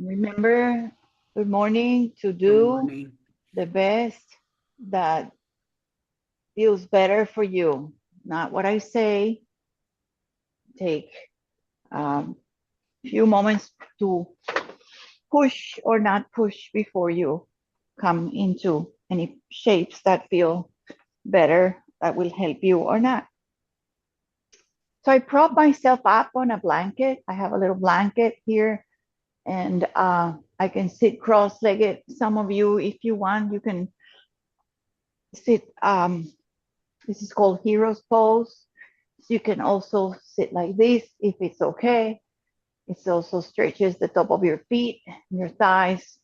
Remember, good morning, to Good do morning. the best that feels better for you. Not what I say. Take a few moments to push or not push before you come into any shapes that feel better, that will help you or not. So I prop myself up on a blanket. I have a little blanket here, and I can sit cross-legged. Some of you, if you want, you can sit. This is called hero's pose. So you can also sit like this if it's okay. It also stretches the top of your feet, your thighs.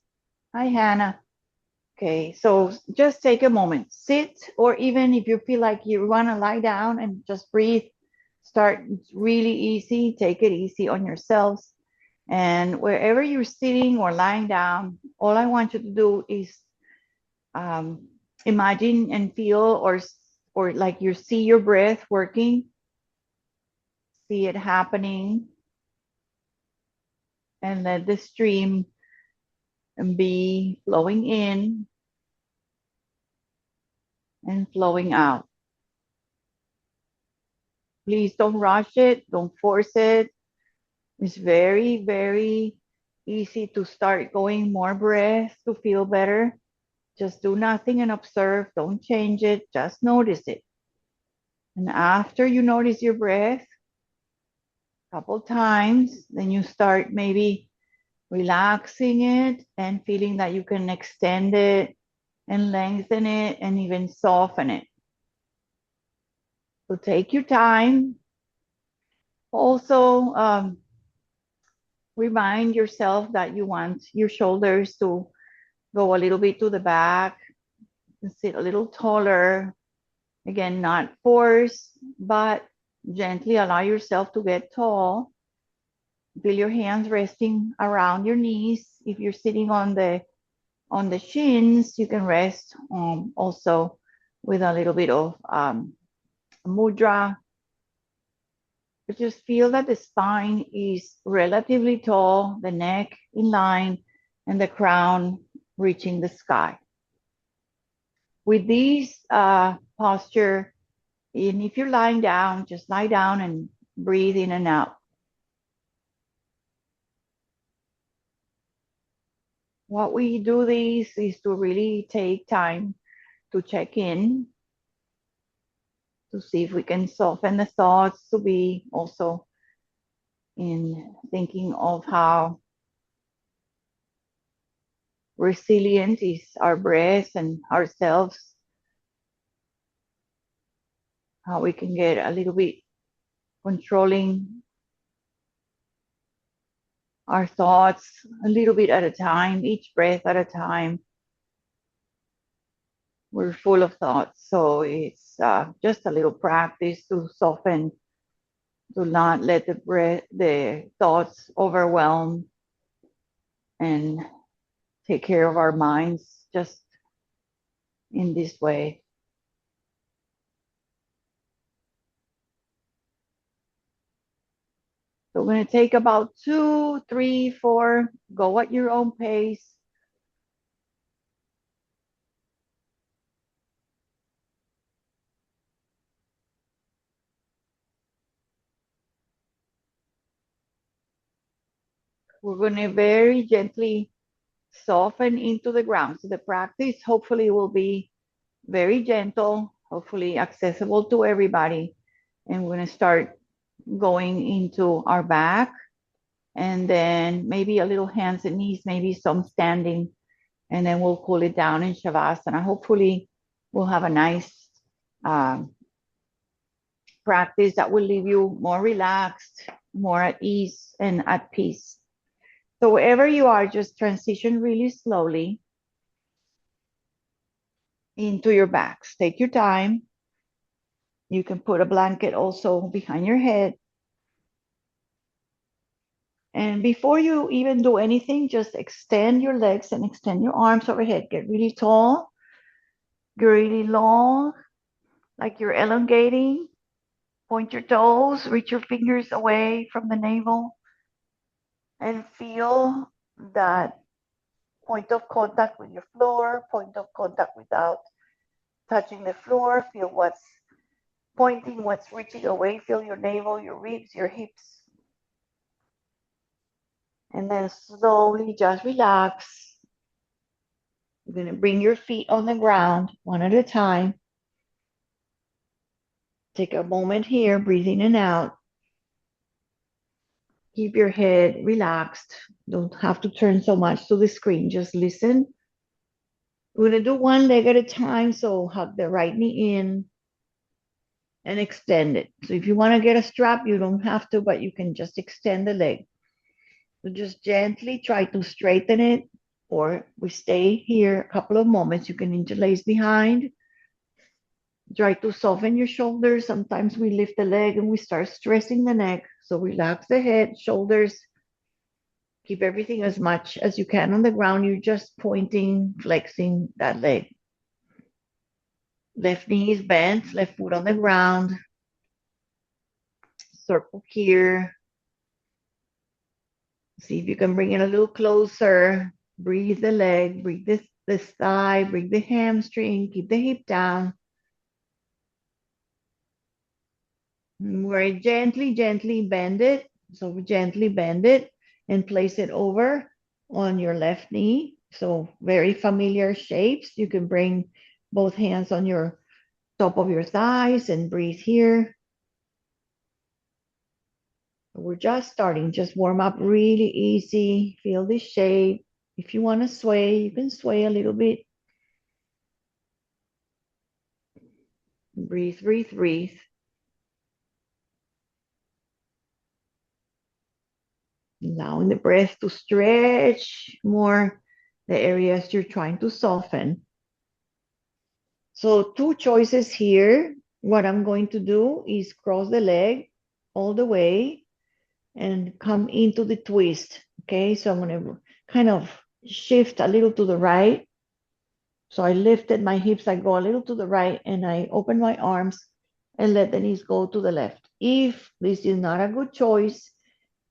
Hi, Hannah. Okay, so just take a moment, sit, or even if you feel like you want to lie down and just breathe, start really easy. Take it easy on yourselves. And wherever you're sitting or lying down, all I want you to do is um, imagine and feel, or like you see your breath working, see it happening, and let the stream be flowing in and flowing out. Please don't rush it, don't force it. It's very, very easy to start going more breath to feel better. Just do nothing and observe. Don't change it, just notice it. And after you notice your breath a couple times, then you start maybe relaxing it and feeling that you can extend it and lengthen it and even soften it. So take your time. Also, remind yourself that you want your shoulders to go a little bit to the back and sit a little taller. Again, not force, but gently allow yourself to get tall. Feel your hands resting around your knees. If you're sitting on the shins, you can rest also with a little bit of mudra. But just feel that the spine is relatively tall, the neck in line, and the crown reaching the sky. With this posture, and if you're lying down, just lie down and breathe in and out. What we do this is to really take time to check in, to see if we can soften the thoughts, to be also in thinking of how resilient is our breath and ourselves, how we can get a little bit controlling our thoughts a little bit at a time, each breath at a time. We're full of thoughts, so it's just a little practice to soften, to not let the thoughts overwhelm, and take care of our minds just in this way. So we're going to take about 2, 3, 4, go at your own pace. We're going to very gently soften into the ground. So the practice hopefully will be very gentle, hopefully accessible to everybody. And we're going to start going into our back, and then maybe a little hands and knees, maybe some standing, and then we'll cool it down in shavasana. Hopefully, we'll have a nice um, practice that will leave you more relaxed, more at ease, and at peace. So wherever you are, just transition really slowly into your backs. Take your time. You can put a blanket also behind your head. And before you even do anything, just extend your legs and extend your arms overhead. Get really tall, get really long, like you're elongating. Point your toes, reach your fingers away from the navel, and feel that point of contact with your floor, point of contact without touching the floor. Feel what's pointing, what's reaching away. Feel your navel, your ribs, your hips. And then slowly just relax. You're going to bring your feet on the ground one at a time. Take a moment here, breathe in and out. Keep your head relaxed. Don't have to turn so much to the screen. Just listen. We're going to do one leg at a time. So hug the right knee in and extend it. So if you want to get a strap, you don't have to, but you can just extend the leg. So just gently try to straighten it, or we stay here a couple of moments. You can interlace behind. Try to soften your shoulders. Sometimes we lift the leg and we start stressing the neck. So relax the head, shoulders. Keep everything as much as you can on the ground. You're just pointing, flexing that leg. Left knee is bent, left foot on the ground. Circle here. See if you can bring it a little closer. Breathe the leg, breathe this thigh, breathe the hamstring, keep the hip down. Very gently, gently bend it. So gently bend it and place it over on your left knee. So very familiar shapes. You can bring both hands on your top of your thighs and breathe here. We're just starting, just warm up really easy. Feel the shape. If you want to sway, you can sway a little bit. Breathe, breathe, breathe. Allowing the breath to stretch more the areas you're trying to soften. So two choices here. What I'm going to do is cross the leg all the way and come into the twist. Okay, so I'm going to kind of shift a little to the right. So I lifted my hips, I go a little to the right, and I open my arms and let the knees go to the left. If this is not a good choice,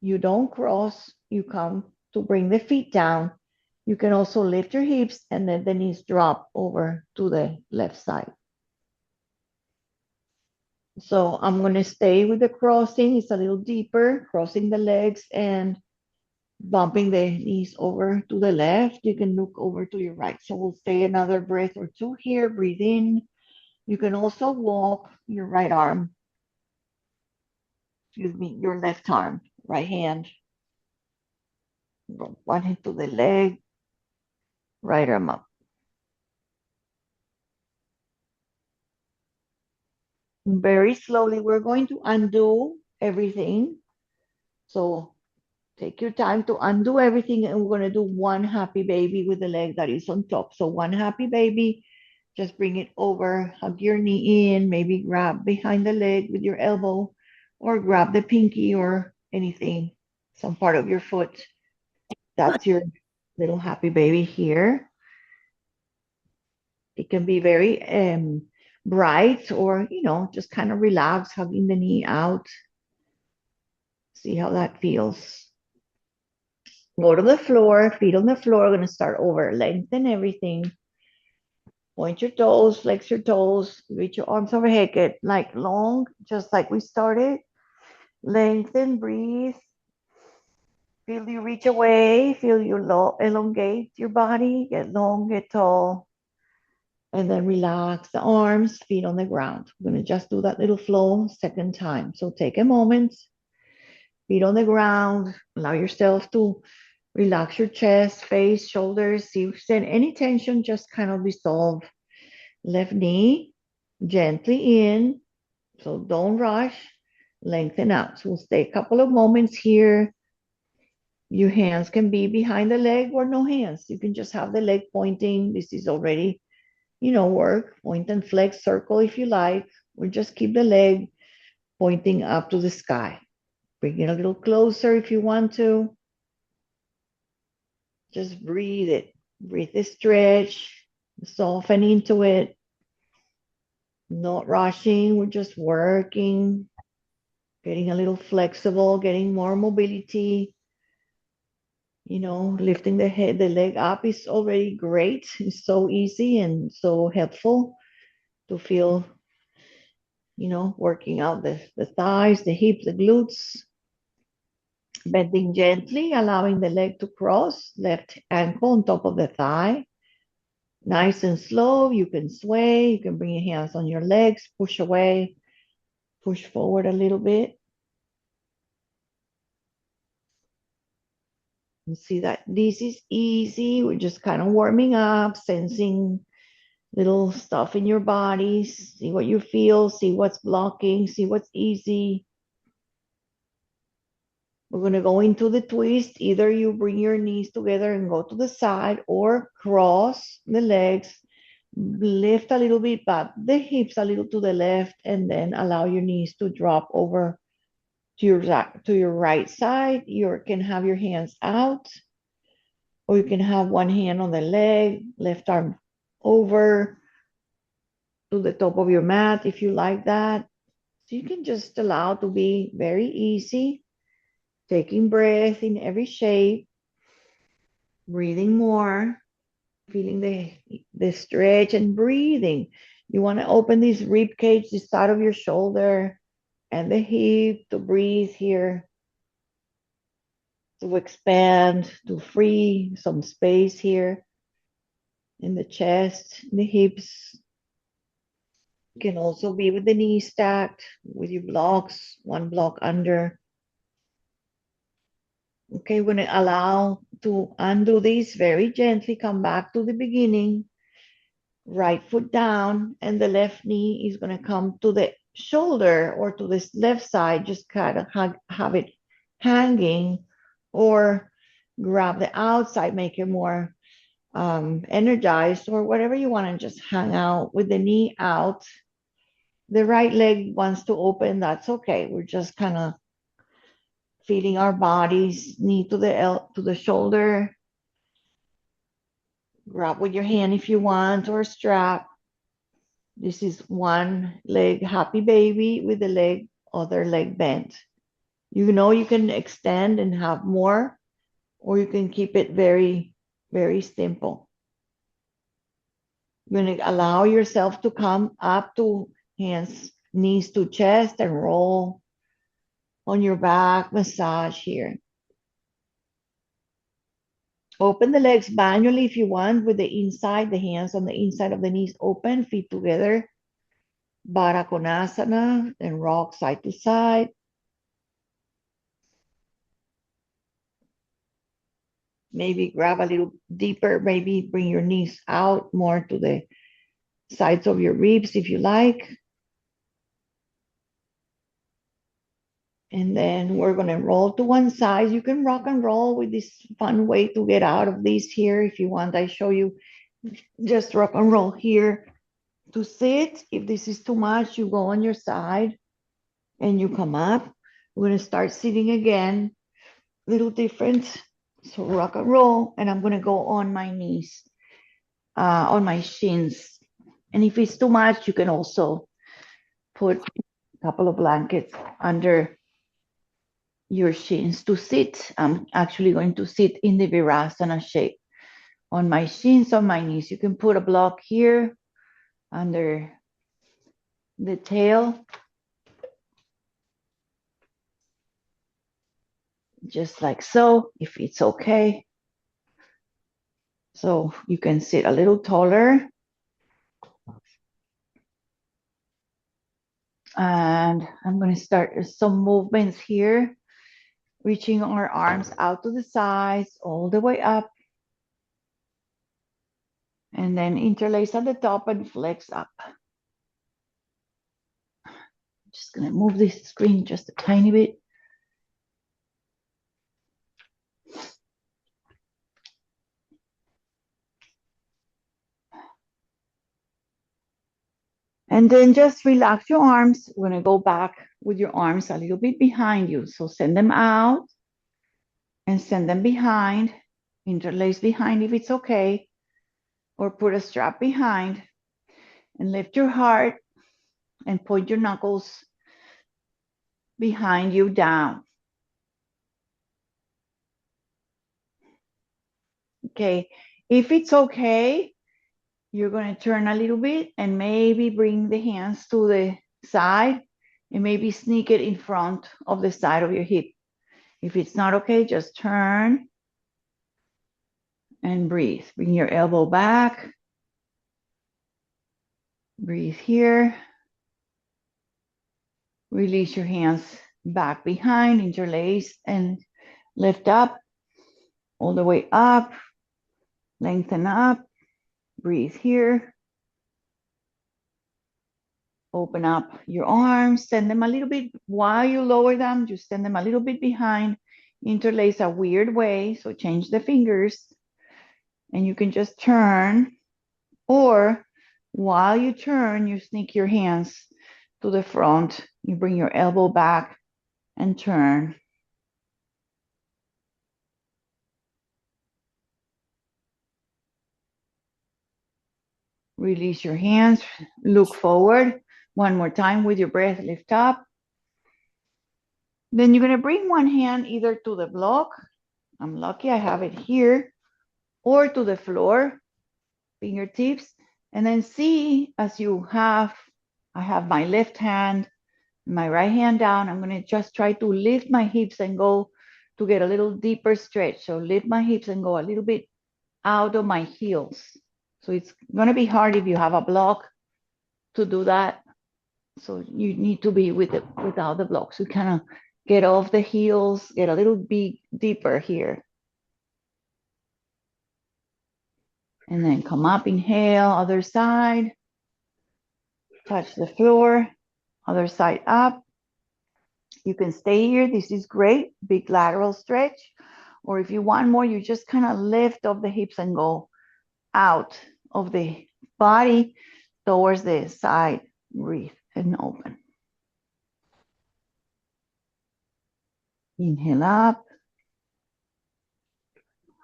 you don't cross, you come to bring the feet down. You can also lift your hips and let the knees drop over to the left side. So I'm going to stay with the crossing. It's a little deeper, crossing the legs and bumping the knees over to the left. You can look over to your right. So we'll stay another breath or two here. Breathe in. You can also walk your right arm, your left arm, right hand, one hand to the leg, right arm up. Very slowly, we're going to undo everything. So take your time to undo everything, and we're going to do one happy baby with the leg that is on top. So one happy baby, just bring it over, hug your knee in, maybe grab behind the leg with your elbow, or grab the pinky or anything, some part of your foot. That's your little happy baby here. It can be very bright, or, just kind of relax, hugging the knee out. See how that feels. Go to the floor, feet on the floor. We're going to start over. Lengthen everything. Point your toes, flex your toes, reach your arms overhead, get like long, just like we started. Lengthen, breathe. Feel you reach away, feel you elongate your body, get long, get tall. And then relax the arms, feet on the ground. We're going to just do that little flow second time. So take a moment, feet on the ground, allow yourself to relax your chest, face, shoulders. See if there's any tension, just kind of dissolve. Left knee gently in, so don't rush. Lengthen out. So we'll stay a couple of moments here. Your hands can be behind the leg or no hands. You can just have the leg pointing. This is already, work. Point and flex, circle if you like, or just keep the leg pointing up to the sky. Bring it a little closer if you want to. Just breathe it. Breathe the stretch, soften into it. Not rushing, we're just working, getting a little flexible, getting more mobility. Lifting the leg up is already great. It's so easy and so helpful to feel, working out the thighs, the hips, the glutes. Bending gently, allowing the leg to cross, left ankle on top of the thigh. Nice and slow. You can sway. You can bring your hands on your legs, push away, push forward a little bit. You see that this is easy. We're just kind of warming up, sensing little stuff in your body. See what you feel, see what's blocking, see what's easy. We're going to go into the twist. Either you bring your knees together and go to the side or cross the legs, lift a little bit back, the hips a little to the left, and then allow your knees to drop over to your right side. You can have your hands out, or you can have one hand on the leg, left arm over to the top of your mat if you like that. So you can just allow to be very easy, taking breath in every shape, breathing more, feeling the stretch and breathing. You want to open this rib cage, the side of your shoulder and the hip to breathe here, to expand, to free some space here in the chest, the hips. You can also be with the knees stacked, with your blocks, one block under. Okay, we're going to allow to undo this very gently, come back to the beginning, right foot down, and the left knee is going to come to the shoulder or to this left side, just kind of have it hanging, or grab the outside, make it more energized, or whatever you want, and just hang out with the knee out. The right leg wants to open, that's okay. We're just kind of feeling our bodies, knee to the shoulder. Grab with your hand if you want, or strap. This is one leg happy baby with the other leg bent. You can extend and have more, or you can keep it very, very simple. You're going to allow yourself to come up to hands, knees to chest, and roll on your back, massage here. Open the legs manually if you want, with the hands on the inside of the knees open, feet together. Bada konasana, and rock side to side. Maybe grab a little deeper, maybe bring your knees out more to the sides of your ribs if you like. And then we're going to roll to one side. You can rock and roll with this fun way to get out of this here. If you want, I show you just rock and roll here to sit. If this is too much, you go on your side and you come up. We're going to start sitting again, little different. So rock and roll, and I'm going to go on my knees, on my shins. And if it's too much, you can also put a couple of blankets under your shins to sit. I'm actually going to sit in the Virasana shape on my shins, on my knees. You can put a block here under the tail, just like so, if it's okay. So you can sit a little taller. And I'm going to start some movements here, reaching our arms out to the sides, all the way up. And then interlace at the top and flex up. Just going to move this screen just a tiny bit. And then just relax your arms. We're going to go back with your arms a little bit behind you. So send them out and send them behind. Interlace behind if it's okay. Or put a strap behind. And lift your heart and point your knuckles behind you down. Okay. If it's okay, you're going to turn a little bit and maybe bring the hands to the side and maybe sneak it in front of the side of your hip. If it's not okay, just turn and breathe. Bring your elbow back. Breathe here. Release your hands back behind, interlace and lift up, all the way up, lengthen up. Breathe here. Open up your arms, send them a little bit while you lower them, just send them a little bit behind, interlace a weird way, so change the fingers, and you can just turn, or while you turn, you sneak your hands to the front, you bring your elbow back and turn. Release your hands, look forward. One more time with your breath, lift up. Then you're gonna bring one hand either to the block, I'm lucky I have it here, or to the floor, fingertips, and then see as you have, I have my left hand, my right hand down. I'm gonna just try to lift my hips and go to get a little deeper stretch. So lift my hips and go a little bit out of my heels. So it's gonna be hard if you have a block to do that. So you need to be with it without the block. So kind of get off the heels, get a little bit deeper here. And then come up, inhale, other side, touch the floor, other side up. You can stay here, this is great, big lateral stretch. Or if you want more, you just kind of lift off the hips and go out of the body towards the side. Breathe and open. Inhale up.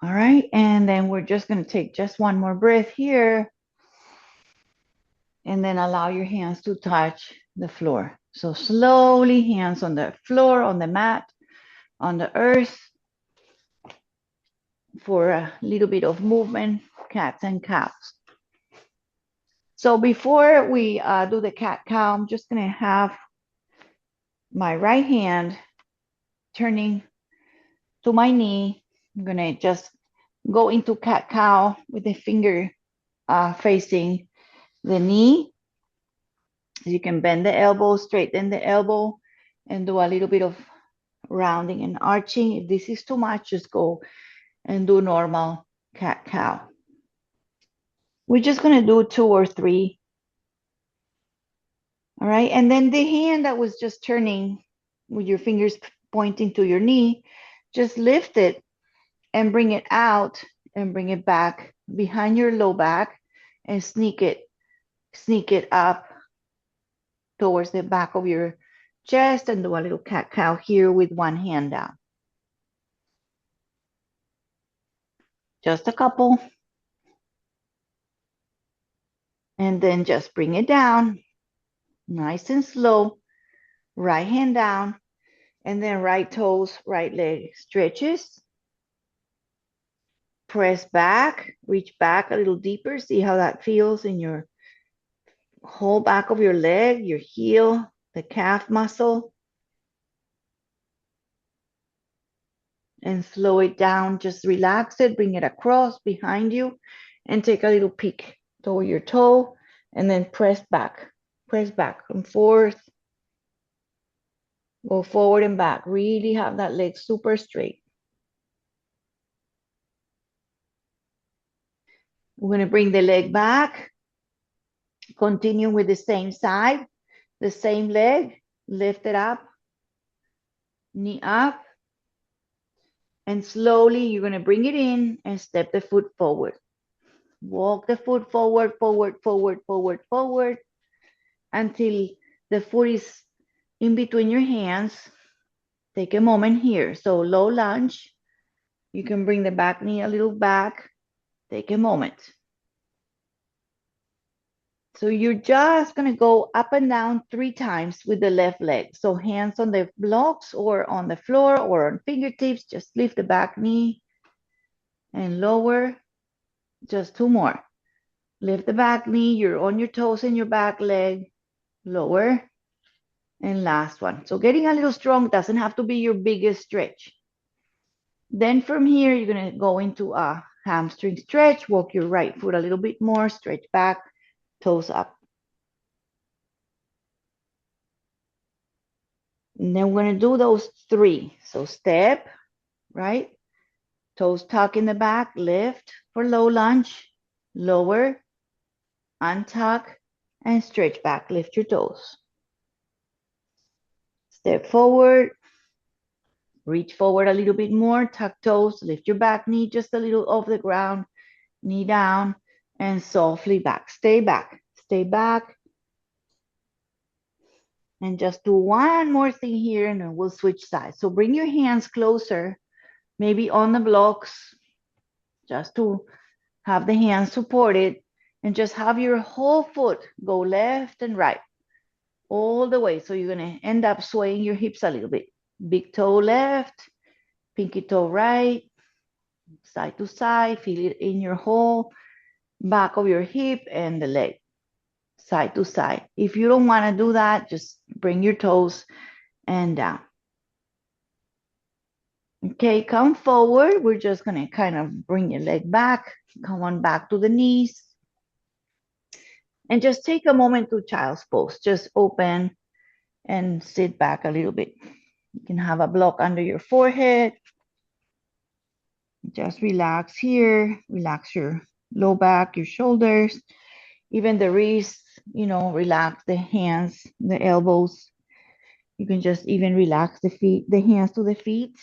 All right, and then we're just gonna take just one more breath here. And then allow your hands to touch the floor. So slowly, hands on the floor, on the mat, on the earth, for a little bit of movement, cats and cows. So before we do the cat cow, I'm just gonna have my right hand turning to my knee. I'm gonna just go into cat cow with the finger facing the knee. You can bend the elbow, straighten the elbow, and do a little bit of rounding and arching. If this is too much, just go and do normal cat cow. We're just gonna do 2 or 3. All right, and then the hand that was just turning with your fingers pointing to your knee, just lift it and bring it out and bring it back behind your low back and sneak it up towards the back of your chest and do a little cat cow here with one hand down. Just a couple. And then just bring it down, nice and slow, right hand down, and then right toes, right leg stretches. Press back, reach back a little deeper, see how that feels in your whole back of your leg, your heel, the calf muscle. And slow it down, just relax it, bring it across behind you, and take a little peek toward your toe, and then press back and forth. Go forward and back. Really have that leg super straight. We're going to bring the leg back. Continue with the same side, the same leg. Lift it up, knee up. And slowly you're going to bring it in and step the foot forward. Walk the foot forward, forward, forward, forward, forward until the foot is in between your hands. Take a moment here. So low lunge. You can bring the back knee a little back. Take a moment. So you're just going to go up and down 3 times with the left leg. So hands on the blocks or on the floor or on fingertips. Just lift the back knee and lower. Just 2 more. Lift the back knee, you're on your toes in your back leg, lower, and last one. So getting a little strong doesn't have to be your biggest stretch. Then from here, you're gonna go into a hamstring stretch, walk your right foot a little bit more, stretch back, toes up. And then we're gonna do those 3. So step, right? Toes tuck in the back, lift for low lunge, lower, untuck, and stretch back, lift your toes. Step forward, reach forward a little bit more, tuck toes, lift your back knee just a little off the ground, knee down, and softly back. Stay back, stay back. And just do one more thing here and then we'll switch sides. So bring your hands closer, maybe on the blocks, just to have the hands supported, and just have your whole foot go left and right all the way. So you're going to end up swaying your hips a little bit. Big toe left, pinky toe right, side to side. Feel it in your whole back of your hip and the leg, side to side. If you don't want to do that, just bring your toes and down. Okay, come forward. We're just going to kind of bring your leg back. Come on back to the knees. And just take a moment to child's pose. Just open and sit back a little bit. You can have a block under your forehead. Just relax here. Relax your low back, your shoulders, even the wrists, relax the hands, the elbows. You can just even relax the feet, the hands to the feet.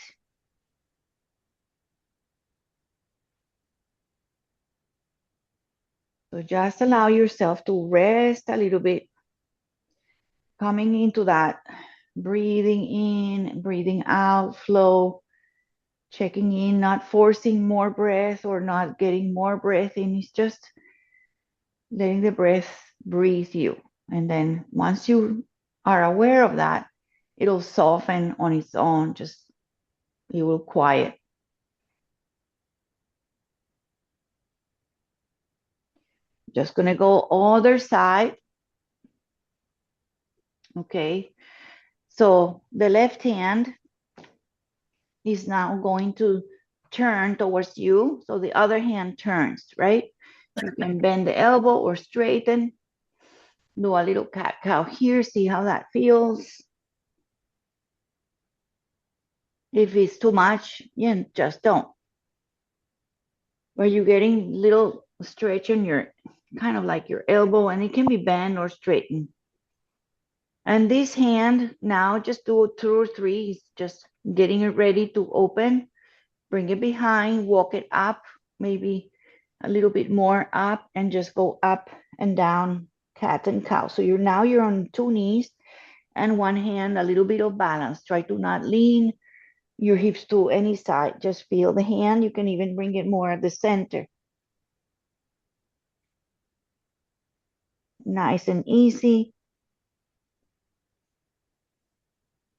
So just allow yourself to rest a little bit, coming into that breathing in, breathing out flow, checking in, not forcing more breath or not getting more breath in. It's just letting the breath breathe you. And then once you are aware of that, it'll soften on its own, just it will quiet. Just gonna go other side. Okay, so the left hand is now going to turn towards you. So the other hand turns, right? You can bend the elbow or straighten. Do a little cat cow here. See how that feels. If it's too much, yeah, just don't. Where you're getting little stretch on your, kind of like your elbow, and it can be bent or straightened. And this hand, now just do 2 or 3, just getting it ready to open. Bring it behind, walk it up, maybe a little bit more up, and just go up and down, cat and cow. So you're on 2 knees and one hand, a little bit of balance. Try to not lean your hips to any side. Just feel the hand. You can even bring it more at the center. Nice and easy.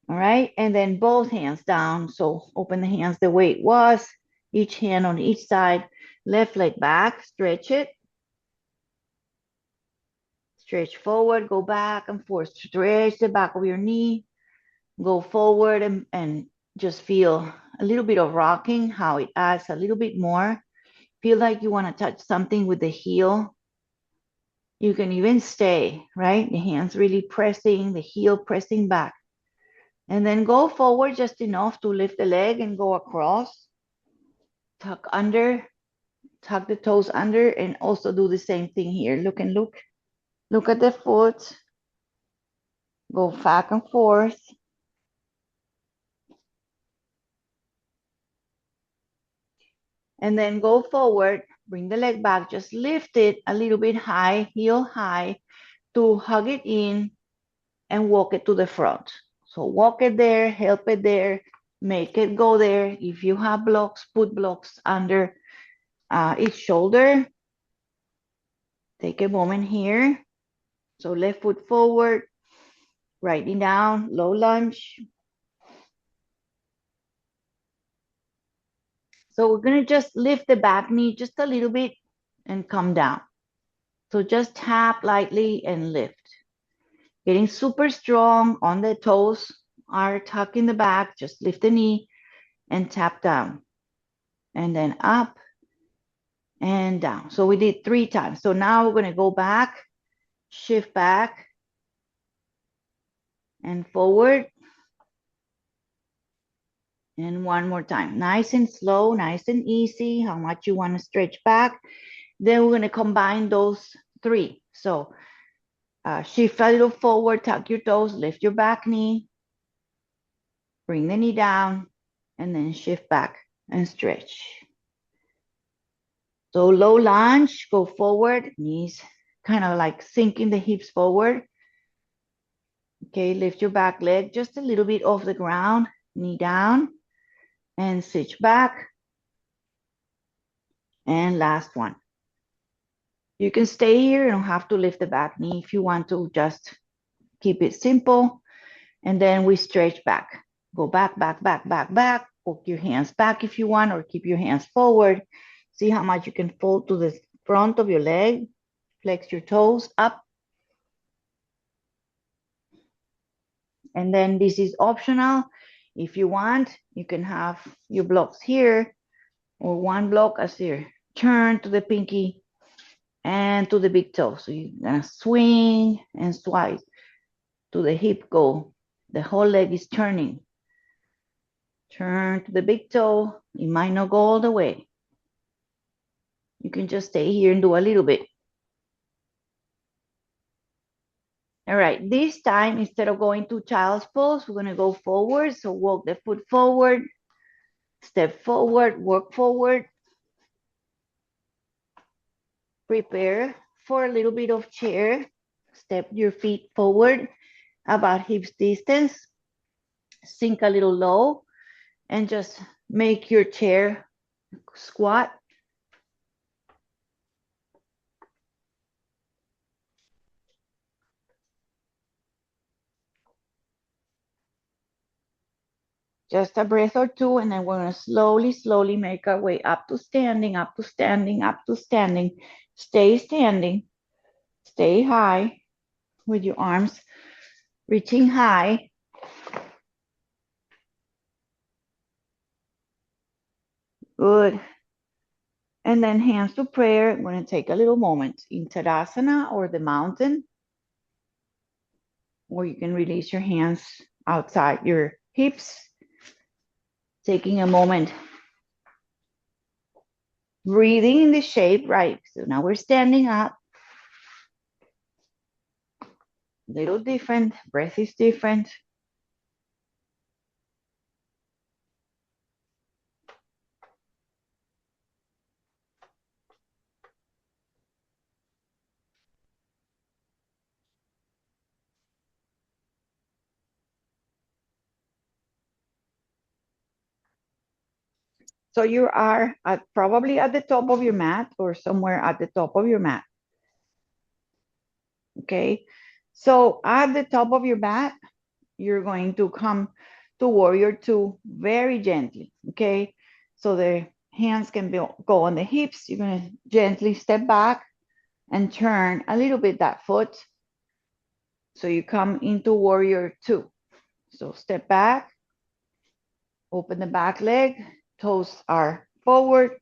All right, and then both hands down. So open the hands the way it was, each hand on each side. Left leg back, stretch it. Stretch forward, go back and forth. Stretch the back of your knee. Go forward and just feel a little bit of rocking, how it adds a little bit more. Feel like you want to touch something with the heel. You can even stay, right? The hands really pressing, the heel pressing back. And then go forward just enough to lift the leg and go across. Tuck under, tuck the toes under, and also do the same thing here. Look and look. Look at the foot. Go back and forth. And then go forward, bring the leg back, just lift it a little bit high, heel high, to hug it in and walk it to the front. So walk it there, help it there, make it go there. If you have blocks, put blocks under each shoulder. Take a moment here. So left foot forward, right knee down, low lunge. So we're gonna just lift the back knee just a little bit and come down. So just tap lightly and lift. Getting super strong on the toes are tucked in the back. Just lift the knee and tap down. And then up and down. So we did 3 times. So now we're gonna go back, shift back and forward. And one more time. Nice and slow, nice and easy. How much you want to stretch back. Then we're going to combine those 3. So shift a little forward, tuck your toes, lift your back knee, bring the knee down, and then shift back and stretch. So low lunge, go forward, knees kind of like sinking the hips forward. Okay, lift your back leg just a little bit off the ground, knee down, and switch back. And last one. You can stay here. You don't have to lift the back knee if you want to. Just keep it simple. And then we stretch back. Go back, back, back, back, back. Walk your hands back if you want, or keep your hands forward. See how much you can fold to the front of your leg. Flex your toes up. And then this is optional. If you want, you can have your blocks here, or one block as your turn to the pinky and to the big toe. So you're gonna swing and swipe to the hip go. The whole leg is turning. Turn to the big toe. It might not go all the way. You can just stay here and do a little bit. All right, this time, instead of going to child's pose, we're gonna go forward. So walk the foot forward, step forward, work forward. Prepare for a little bit of chair. Step your feet forward about hips distance. Sink a little low and just make your chair squat. Just a breath or two, and then we're going to slowly, slowly make our way up to standing, up to standing, up to standing. Stay standing. Stay high with your arms reaching high. Good. And then hands to prayer. I'm going to take a little moment in Tadasana or the mountain, or you can release your hands outside your hips. Taking a moment, breathing in the shape, right? So now we're standing up. Little different, breath is different. So you are probably at the top of your mat or somewhere at the top of your mat. Okay. So at the top of your mat, you're going to come to warrior two very gently. Okay. So the hands can go on the hips. You're going to gently step back and turn a little bit that foot. So you come into warrior two. So step back, open the back leg, toes are forward.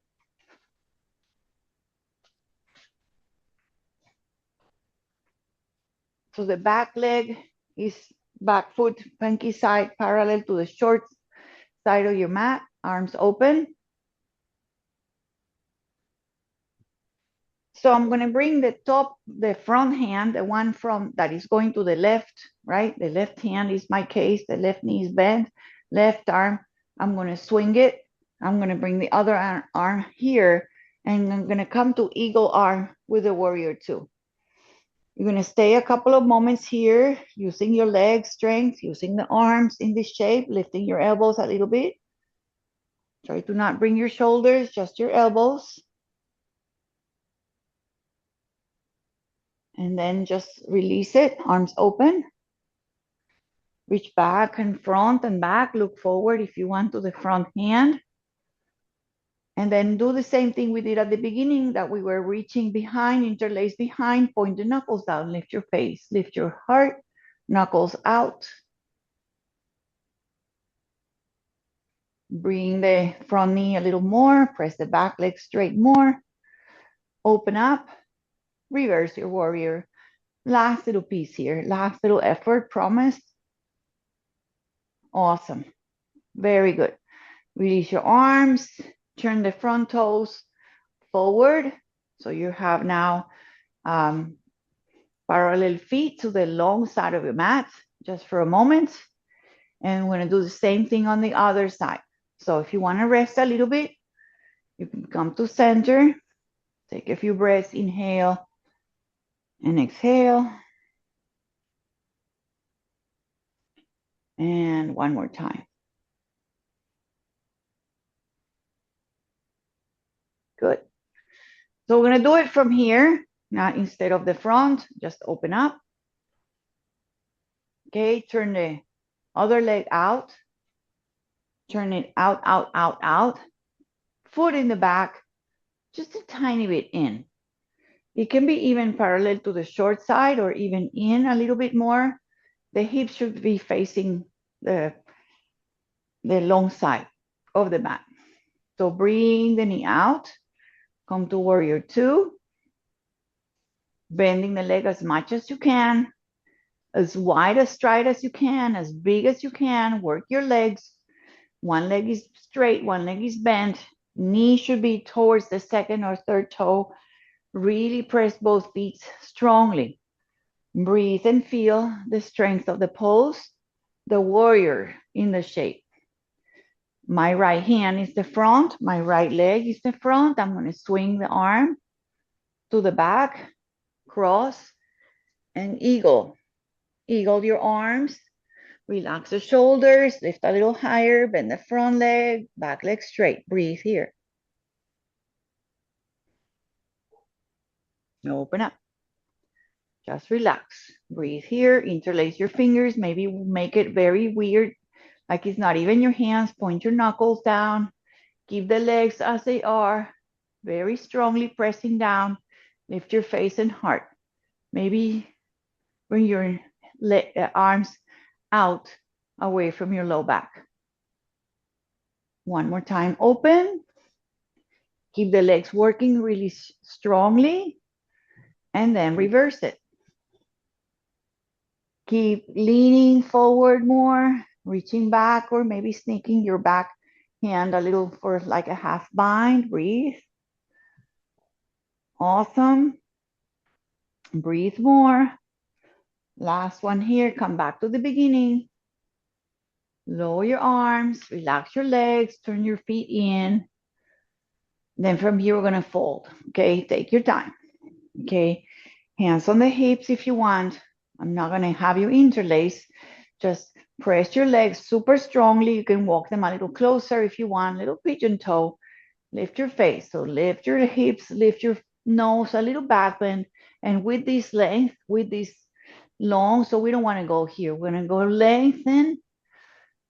So the back leg is back foot, pinky side parallel to the short side of your mat, arms open. So I'm going to bring the front hand, the one from that is going to the left, right? The left hand is my case, the left knee is bent, left arm, I'm going to swing it. I'm going to bring the other arm here, and I'm going to come to eagle arm with the warrior two. You're going to stay a couple of moments here, using your leg strength, using the arms in this shape, lifting your elbows a little bit. Try to not bring your shoulders, just your elbows. And then just release it, arms open. Reach back and front and back, look forward if you want to the front hand. And then do the same thing we did at the beginning, that we were reaching behind, interlace behind, point the knuckles down, lift your face, lift your heart, knuckles out. Bring the front knee a little more, press the back leg straight more, open up, reverse your warrior. Last little piece here, last little effort, promise. Awesome, very good. Release your arms, turn the front toes forward. So you have now parallel feet to the long side of your mat, just for a moment. And we're gonna do the same thing on the other side. So if you wanna rest a little bit, you can come to center, take a few breaths, inhale and exhale. And one more time. Good. So we're gonna do it from here. Now, instead of the front, just open up. Okay, turn the other leg out. Turn it out, out, out, out. Foot in the back, just a tiny bit in. It can be even parallel to the short side or even in a little bit more. The hips should be facing the long side of the mat. So bring the knee out, come to warrior two, bending the leg as much as you can, as wide as stride as you can, as big as you can. Work your legs. One leg is straight, one leg is bent. Knee should be towards the second or third toe. Really press both feet strongly. Breathe and feel the strength of the pose, the warrior in the shape. My right hand is the front, my right leg is the front. I'm going to swing the arm to the back, cross, and eagle. Eagle your arms, relax the shoulders, lift a little higher, bend the front leg, back leg straight. Breathe here. Open up. Just relax. Breathe here, interlace your fingers, maybe make it very weird, like it's not even your hands. Point your knuckles down. Keep the legs as they are, very strongly pressing down. Lift your face and heart. Maybe bring your arms out away from your low back. One more time, open. Keep the legs working really strongly, and then reverse it. Keep leaning forward more, reaching back, or maybe sneaking your back hand a little for like a half bind. Breathe. Awesome. Breathe more. Last one here. Come back to the beginning. Lower your arms, relax your legs, turn your feet in. Then from here, we're going to fold. Okay, take your time. Okay, hands on the hips if you want. I'm not going to have you interlace. Just press your legs super strongly. You can walk them a little closer if you want. Little pigeon toe. Lift your face. So lift your hips, lift your nose, a little back bend. And with this length, with this long, so we don't want to go here. We're going to go lengthen.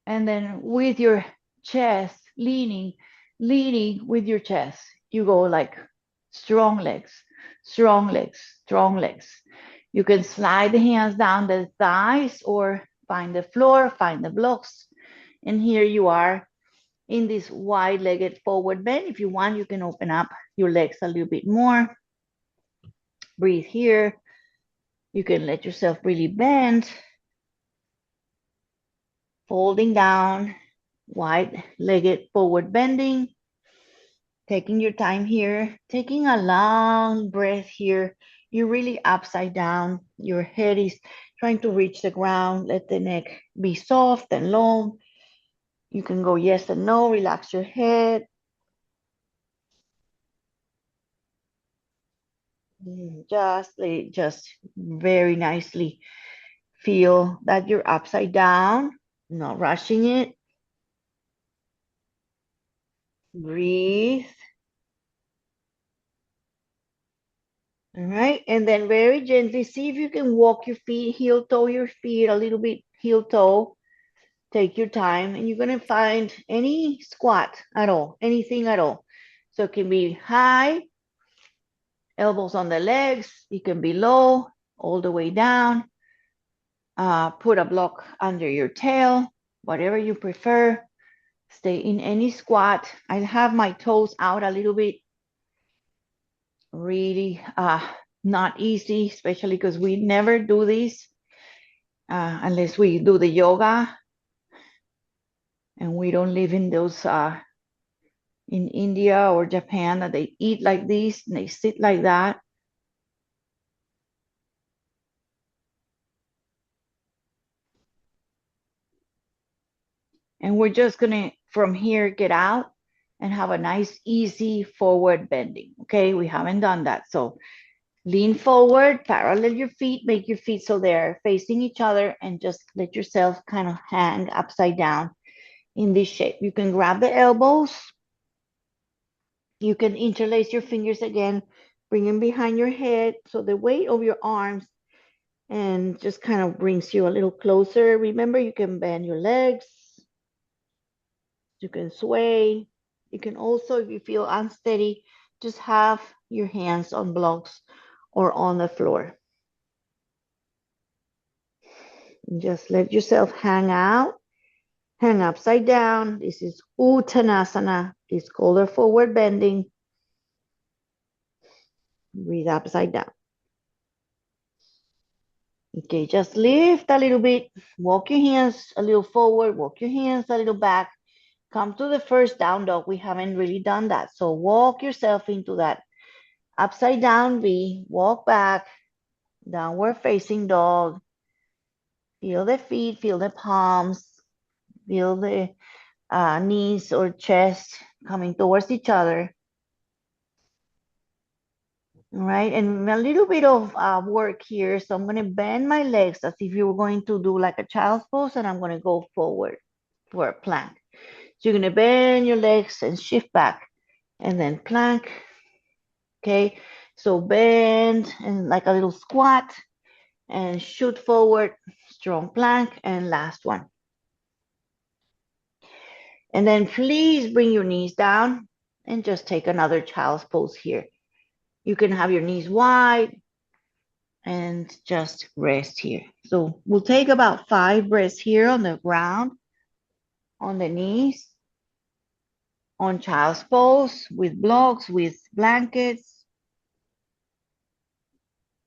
And then with your chest leaning with your chest, you go like strong legs, strong legs, strong legs. You can slide the hands down the thighs or find the floor, find the blocks. And here you are in this wide-legged forward bend. If you want, you can open up your legs a little bit more. Breathe here. You can let yourself really bend. Folding down, wide-legged forward bending. Taking your time here, taking a long breath here. You're really upside down. Your head is trying to reach the ground. Let the neck be soft and long. You can go yes and no. Relax your head. Just very nicely feel that you're upside down, not rushing it. Breathe. All right, and then very gently, see if you can walk your feet, heel toe your feet a little bit, heel toe. Take your time, and you're gonna find any squat at all, anything at all. So it can be high, elbows on the legs. It can be low, all the way down. Put a block under your tail, whatever you prefer. Stay in any squat. I have my toes out a little bit. Really not easy, especially because we never do this unless we do the yoga, and we don't live in those in India or Japan that they eat like this and they sit like that. And we're just gonna from here get out and have a nice easy forward bending. Okay, we haven't done that. So lean forward, parallel your feet, make your feet so they're facing each other, and just let yourself kind of hang upside down in this shape. You can grab the elbows. You can interlace your fingers again, bring them behind your head so the weight of your arms and just kind of brings you a little closer. Remember, you can bend your legs, you can sway. You can also, if you feel unsteady, just have your hands on blocks or on the floor. And just let yourself hang out, hang upside down. This is Uttanasana. It's called a forward bending. Breathe upside down. Okay, just lift a little bit. Walk your hands a little forward. Walk your hands a little back. Come to the first down dog. We haven't really done that. So walk yourself into that upside down V. Walk back. Downward facing dog. Feel the feet. Feel the palms. Feel the knees or chest coming towards each other. All right, and a little bit of work here. So I'm going to bend my legs as if you were going to do like a child's pose, and I'm going to go forward for a plank. So you're going to bend your legs and shift back, and then plank. Okay, so bend and like a little squat, and shoot forward, strong plank, and last one. And then please bring your knees down and just take another child's pose here. You can have your knees wide and just rest here. So we'll take about 5 breaths here on the ground, on the knees, on child's pose, with blocks, with blankets.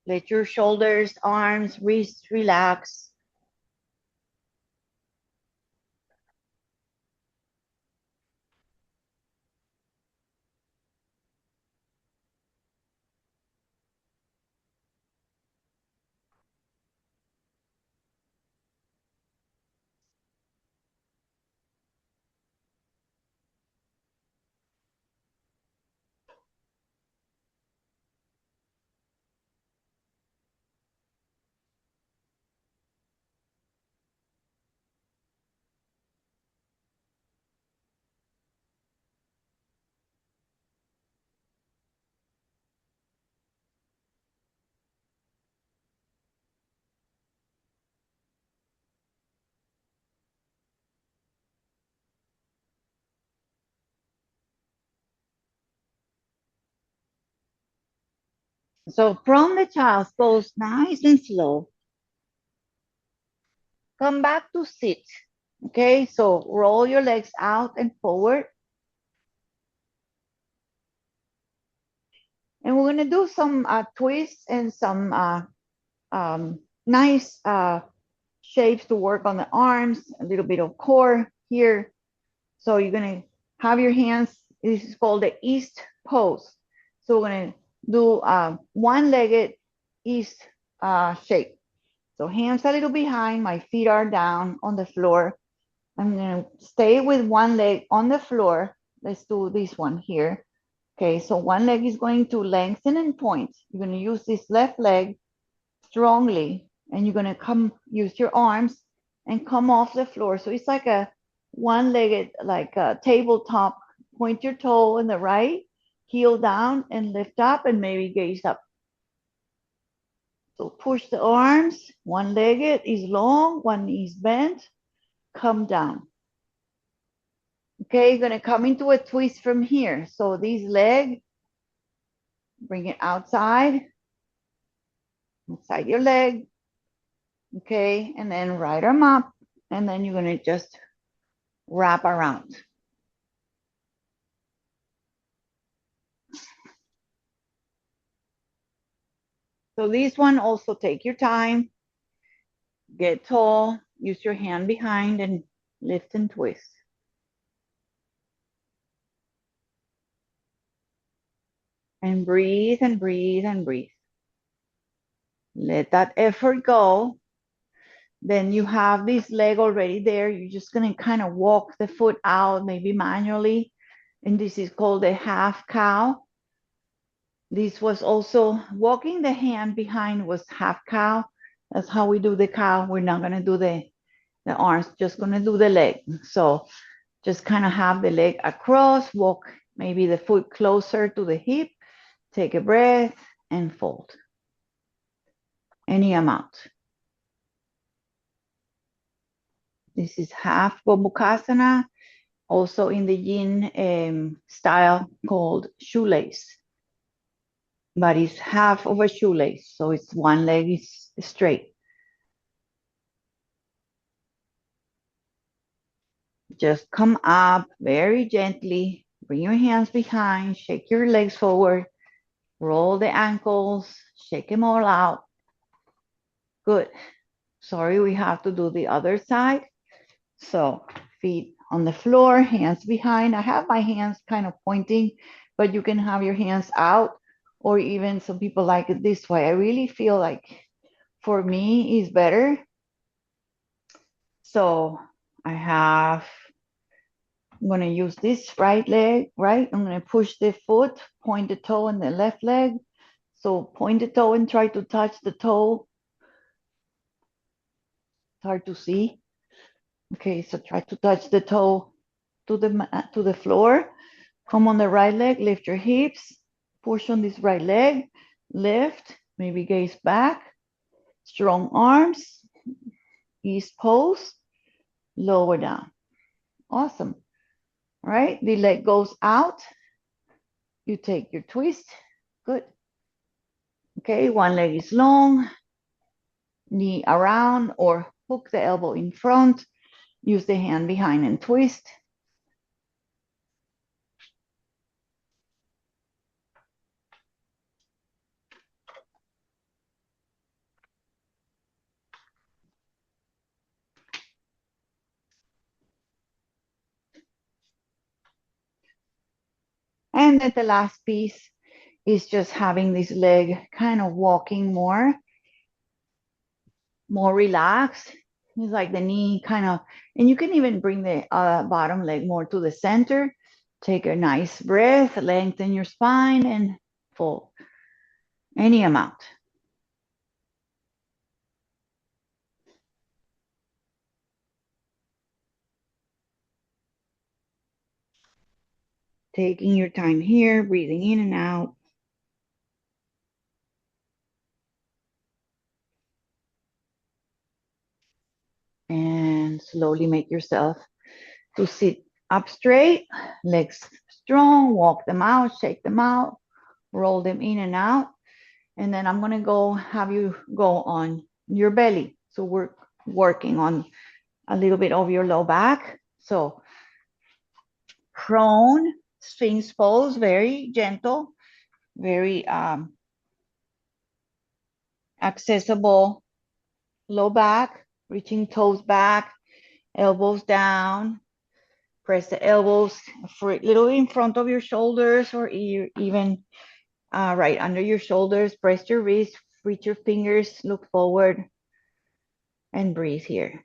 Let your shoulders, arms, wrists relax. So from the child's pose, nice and slow, come back to sit. Okay, so roll your legs out and forward. And we're gonna do some twists and some nice shapes to work on the arms, a little bit of core here. So you're gonna have your hands, this is called the East pose. So we're gonna do one-legged East shape. So hands a little behind, my feet are down on the floor. I'm gonna stay with one leg on the floor. Let's do this one here. Okay, so one leg is going to lengthen and point. You're gonna use this left leg strongly, and you're gonna use your arms and come off the floor. So it's like a one-legged, like a tabletop. Point your toe in the right, heel down, and lift up, and maybe gaze up. So push the arms. One-legged is long, one knee is bent. Come down. Okay, you're gonna come into a twist from here. So this leg, bring it outside, inside your leg. Okay, and then right arm up, and then you're gonna just wrap around. So this one also take your time, get tall, use your hand behind and lift and twist. And breathe and breathe and breathe. Let that effort go. Then you have this leg already there. You're just gonna kind of walk the foot out, maybe manually. And this is called a half cow. This was also walking the hand behind was half cow. That's how we do the cow. We're not gonna do the arms, just gonna do the leg. So just kind of have the leg across, walk maybe the foot closer to the hip, take a breath and fold. Any amount. This is half Gomukhasana, also in the yin style called shoelace. But it's half of a shoelace, so it's one leg is straight. Just come up very gently, bring your hands behind, shake your legs forward, roll the ankles, shake them all out. Good. Sorry, we have to do the other side. So feet on the floor, hands behind. I have my hands kind of pointing, but you can have your hands out, or even some people like it this way. I really feel like for me is better. So I'm going to use this right leg, right? I'm going to push the foot, point the toe in the left leg. So point the toe and try to touch the toe. It's hard to see. Okay, so try to touch the toe to the floor. Come on the right leg, lift your hips, push on this right leg, lift, maybe gaze back, strong arms, ease pose, lower down. Awesome. All right, the leg goes out. You take your twist. Good. Okay, one leg is long, knee around or hook the elbow in front. Use the hand behind and twist. And then the last piece is just having this leg kind of walking more relaxed. It's like the knee kind of, and you can even bring the bottom leg more to the center. Take a nice breath, lengthen your spine and fold any amount. Taking your time here, breathing in and out. And slowly make yourself to sit up straight, legs strong, walk them out, shake them out, roll them in and out. And then I'm gonna have you go on your belly. So we're working on a little bit of your low back. So prone, sphinx pose, very gentle, very accessible low back, reaching toes back, elbows down. Press the elbows for a little in front of your shoulders or even right under your shoulders. Press your wrist, reach your fingers, look forward, and breathe here.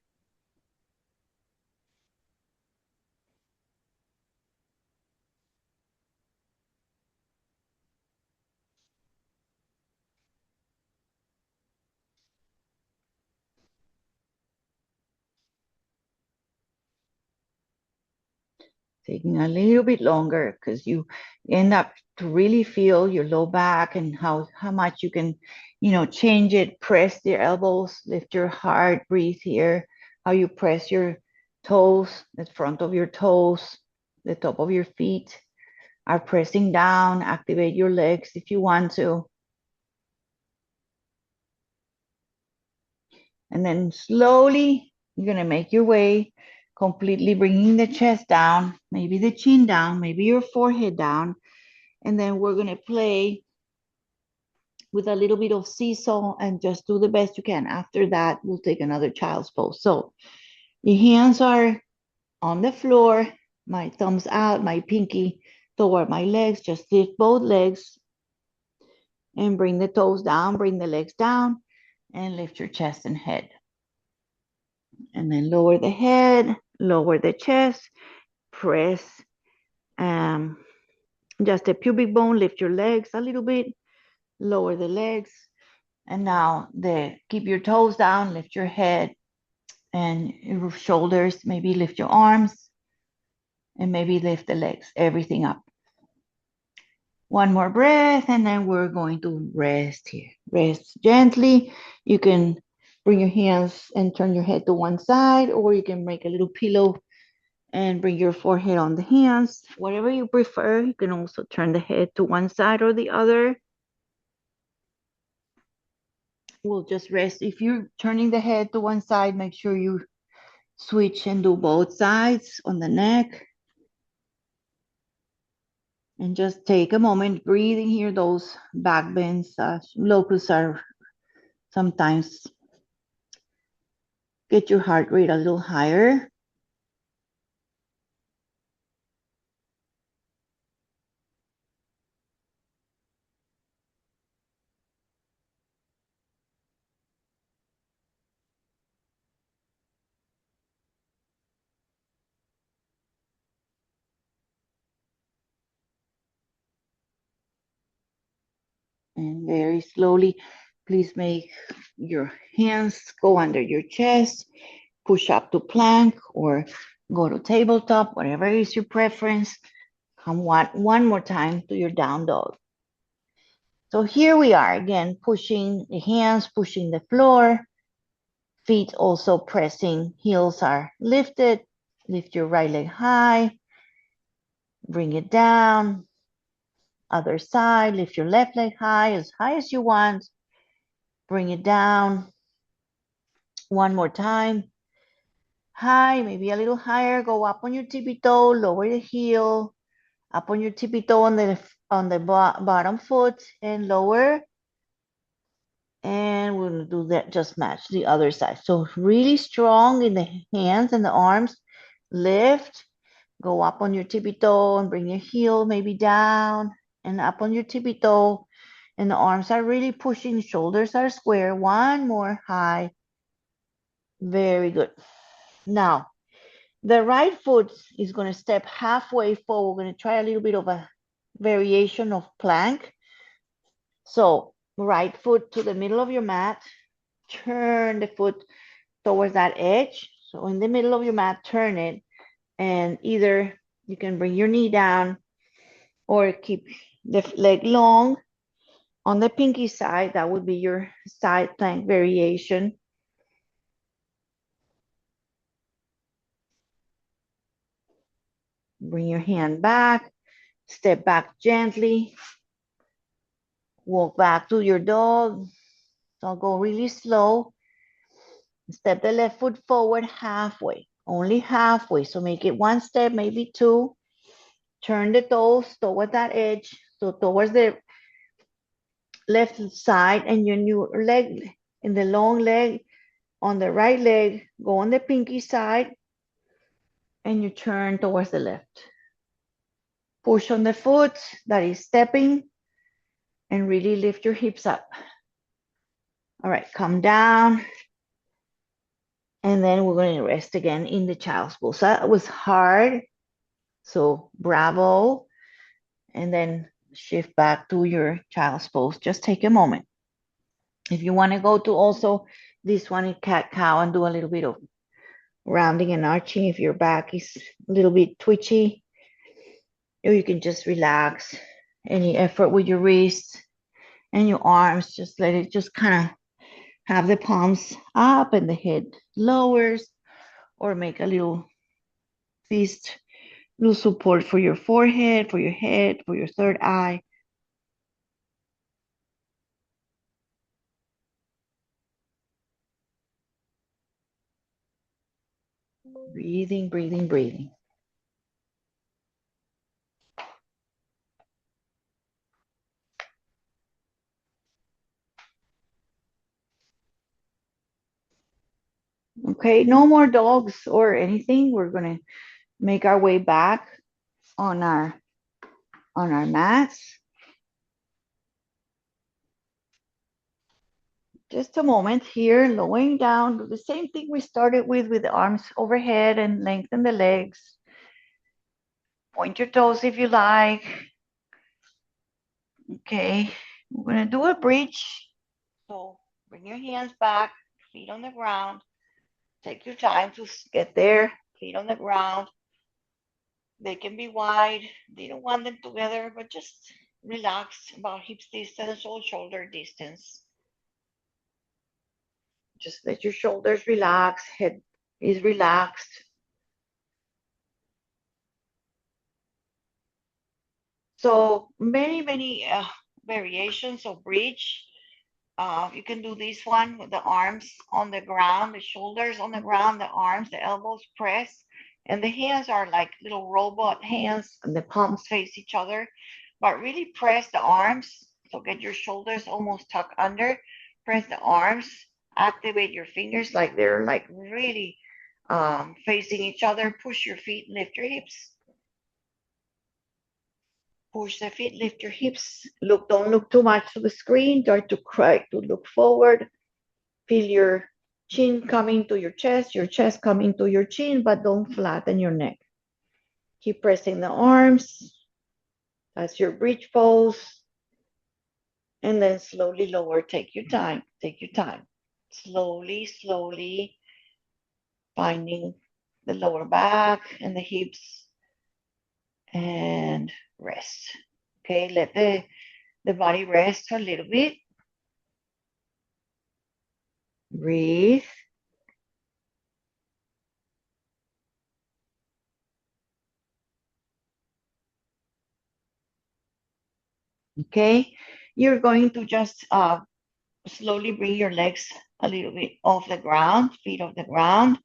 Taking a little bit longer because you end up to really feel your low back and how much you can, change it. Press your elbows, lift your heart, breathe here. How you press your toes, the front of your toes. the top of your feet are pressing down. Activate your legs if you want to. And then slowly, you're going to make your way, completely bringing the chest down, maybe the chin down, maybe your forehead down. And then we're going to play with a little bit of seesaw and just do the best you can. After that, we'll take another child's pose. So your hands are on the floor, my thumbs out, my pinky toward my legs. Just lift both legs and bring the toes down, bring the legs down, and lift your chest and head. And then lower the head, lower the chest, press just the pubic bone, lift your legs a little bit, lower the legs. And now keep your toes down, lift your head and your shoulders, maybe lift your arms and maybe lift the legs, everything up. One more breath, and then we're going to rest here. Rest gently. You can bring your hands and turn your head to one side, or you can make a little pillow and bring your forehead on the hands. Whatever you prefer. You can also turn the head to one side or the other. We'll just rest. If you're turning the head to one side, make sure you switch and do both sides on the neck. And just take a moment breathing here. Those back bends, locus are sometimes get your heart rate a little higher. And very slowly, please make your hands go under your chest, push up to plank or go to tabletop, whatever is your preference. Come one more time to your down dog. So here we are again, pushing the hands, pushing the floor, feet also pressing, heels are lifted. Lift your right leg high, bring it down. Other side, lift your left leg high as you want. Bring it down. One more time. High, maybe a little higher. Go up on your tippy toe, lower the heel. Up on your tippy toe on the bottom foot and lower. And we're gonna do that, just match the other side. So really strong in the hands and the arms. Lift, go up on your tippy toe and bring your heel maybe down and up on your tippy toe. And the arms are really pushing, shoulders are square. One more high. Very good. Now, the right foot is going to step halfway forward. We're going to try a little bit of a variation of plank. So, right foot to the middle of your mat. Turn the foot towards that edge. So, in the middle of your mat, turn it. And either you can bring your knee down or keep the leg long. On the pinky side, that would be your side plank variation. Bring your hand back, step back gently, walk back to your dog. So I'll go really slow. Step the left foot forward halfway, only halfway. So make it one step, maybe two. Turn the toes toward that edge, so towards the left side, and your new leg in the long leg on the right leg, go on the pinky side, and you turn towards the left. Push on the foot that is stepping and really lift your hips up. All right, come down. And then we're going to rest again in the child's pose. So that was hard. So bravo. And then shift back to your child's pose. Just take a moment. If you want to go to also this one in cat cow and do a little bit of rounding and arching if your back is a little bit twitchy, or you can just relax. Any effort with your wrists and your arms, just let it just kind of have the palms up and the head lowers, or make a little fist Little support for your forehead, for your head, for your third eye. Breathing, breathing, breathing. Okay, no more dogs or anything. We're gonna make our way back on our mats. Just a moment here, lowering down. Do the same thing we started with the arms overhead and lengthen the legs. Point your toes if you like. Okay, we're gonna do a bridge. So bring your hands back, feet on the ground. Take your time to get there, feet on the ground. They can be wide. They don't want them together, but just relax about hips distance or shoulder distance. Just let your shoulders relax, head is relaxed. So many variations of bridge. You can do this one with the arms on the ground, the shoulders on the ground, the arms, the elbows pressed, and the hands are like little robot hands, and the palms face each other. But really press the arms. So get your shoulders almost tucked under. Press the arms. Activate your fingers like they're like really facing each other. Push your feet, lift your hips. Push the feet, lift your hips. Look, don't look too much to the screen. Try to look forward. Feel your chin coming to your chest coming to your chin, but don't flatten your neck. Keep pressing the arms. That's your bridge pose. And then slowly lower. Take your time. Take your time. Slowly, slowly finding the lower back and the hips and rest. Okay, let the body rest a little bit. Breathe. Okay, you're going to just slowly bring your legs a little bit off the ground, feet off the ground.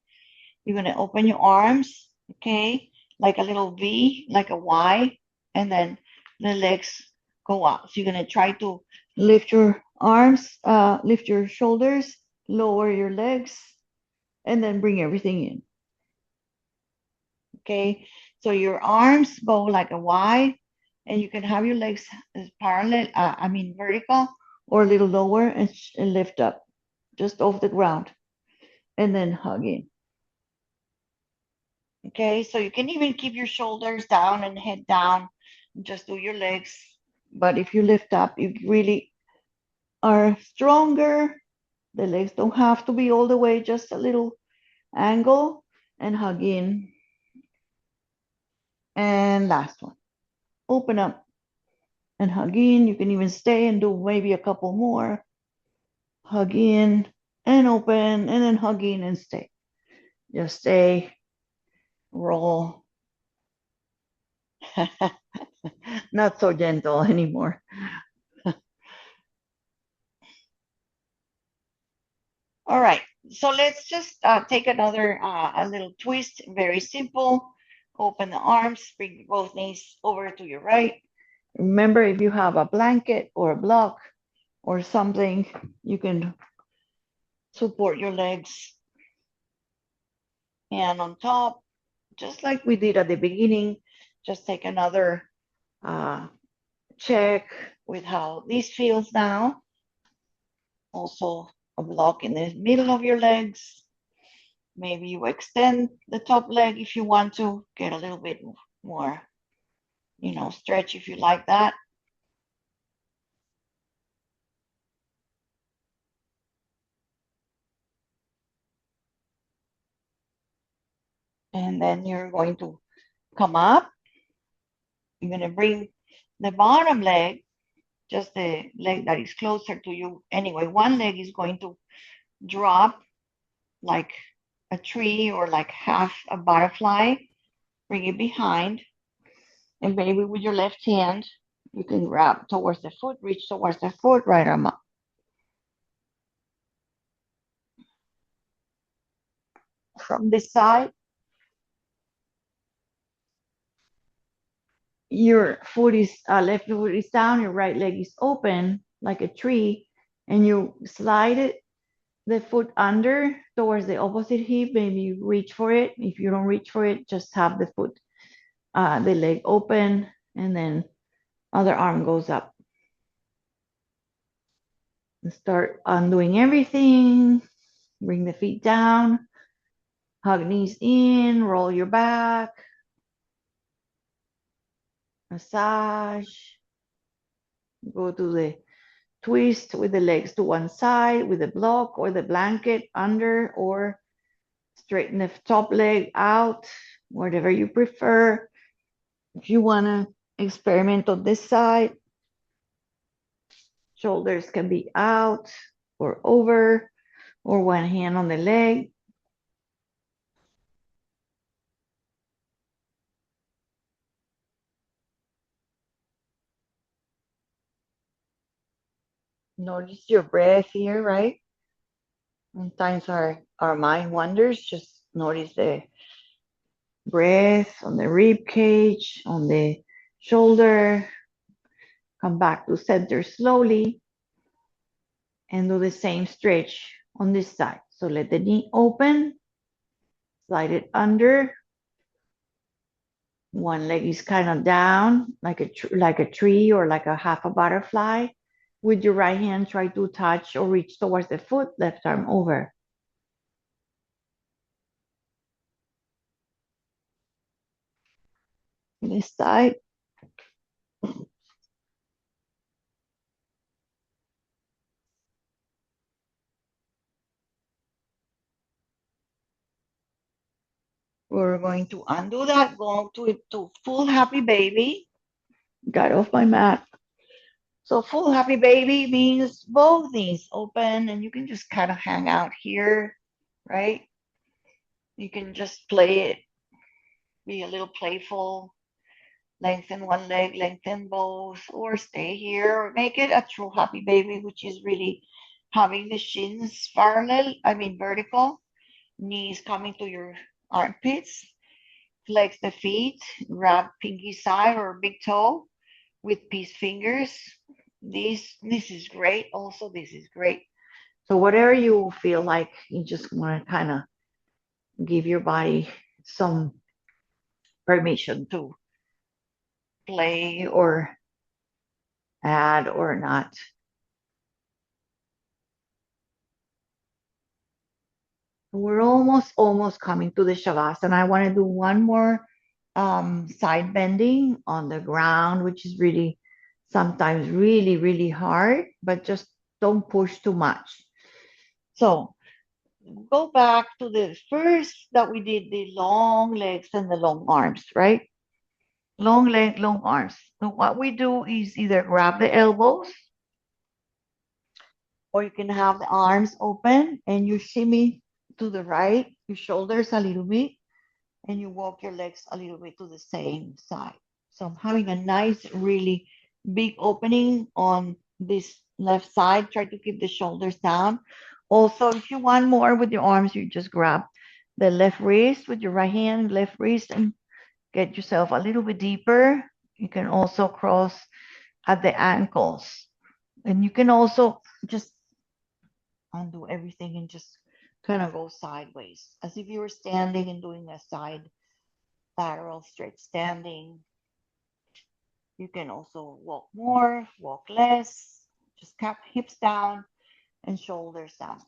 You're going to open your arms, okay, like a little V, like a Y, and then the legs go out. So you're going to try to lift your arms, lift your shoulders, lower your legs, and then bring everything in. Okay, so your arms go like a Y, and you can have your legs as parallel, vertical or a little lower and lift up just off the ground and then hug in. Okay, so you can even keep your shoulders down and head down, just do your legs. But if you lift up, you really are stronger. The legs don't have to be all the way, just a little angle and hug in. And last one, open up and hug in. You can even stay and do maybe a couple more. Hug in and open and then hug in and stay. Just stay, roll. Not so gentle anymore. All right, so let's just take another a little twist. Very simple. Open the arms, bring both knees over to your right. Remember, if you have a blanket or a block or something, you can support your legs. And on top, just like we did at the beginning, just take another uh, check with how this feels now. Also, a block in the middle of your legs. Maybe you extend the top leg if you want to get a little bit more, stretch if you like that. And then you're going to come up. You're going to bring the bottom leg, just the leg that is closer to you. Anyway, one leg is going to drop like a tree or like half a butterfly. Bring it behind. And maybe with your left hand, you can grab towards the foot, reach towards the foot, right arm up. From this side, your foot is left foot is down, your right leg is open like a tree, and you slide it the foot under towards the opposite hip. Maybe you reach for it. If you don't reach for it, just have the foot, the leg open, and then other arm goes up. And start undoing everything. Bring the feet down, hug knees in, roll your back, massage, go to the twist with the legs to one side with the block or the blanket under, or straighten the top leg out, whatever you prefer. If you want to experiment on this side, shoulders can be out or over, or one hand on the leg. Notice your breath here, right? Sometimes our mind wanders. Just notice the breath on the rib cage, on the shoulder. Come back to center slowly and do the same stretch on this side. So let the knee open, slide it under. One leg is kind of down, like a tree or like a half a butterfly. With your right hand, try to touch or reach towards the foot, left arm over. This side. We're going to undo that, go to full happy baby. Got off my mat. So full happy baby means both knees open, and you can just kind of hang out here, right? You can just play it, be a little playful, lengthen one leg, lengthen both, or stay here, or make it a true happy baby, which is really having the shins parallel, vertical, knees coming to your armpits, flex the feet, grab pinky side or big toe with peace fingers. This is great. Also, this is great. So whatever you feel like, you just want to kind of give your body some permission to play or add or not. We're almost coming to the shavasana. I want to do one more side bending on the ground, which is really sometimes really hard, but just don't push too much. So go back to the first that we did, the long legs and the long arms, right? Long leg, long arms. So what we do is either grab the elbows, or you can have the arms open and you shimmy to the right, your shoulders a little bit, and you walk your legs a little bit to the same side. So I'm having a nice, really big opening on this left side. Try to keep the shoulders down. Also, if you want more with your arms, you just grab the left wrist with your right hand, left wrist, and get yourself a little bit deeper. You can also cross at the ankles. And you can also just undo everything and just kind of go sideways, as if you were standing and doing a side lateral straight standing. You can also walk more, walk less, just cap hips down and shoulders down.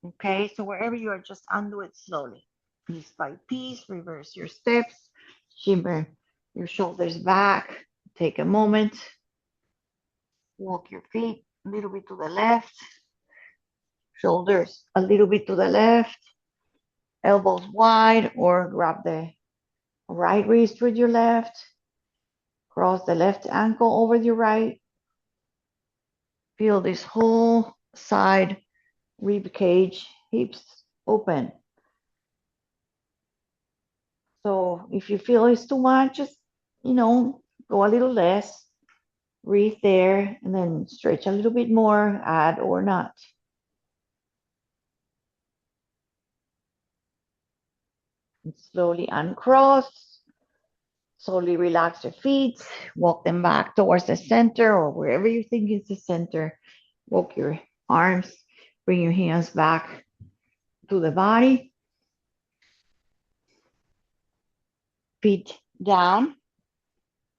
Okay, so wherever you are, just undo it slowly. Piece by piece, reverse your steps, shimmer your shoulders back. Take a moment, walk your feet a little bit to the left, shoulders a little bit to the left, elbows wide, or grab the right wrist with your left, cross the left ankle over your right. Feel this whole side rib cage, hips open. So if you feel it's too much, just, you know, go a little less, breathe there, and then stretch a little bit more, add or not. And slowly uncross, slowly relax your feet, walk them back towards the center or wherever you think is the center. Walk your arms, bring your hands back to the body, feet down.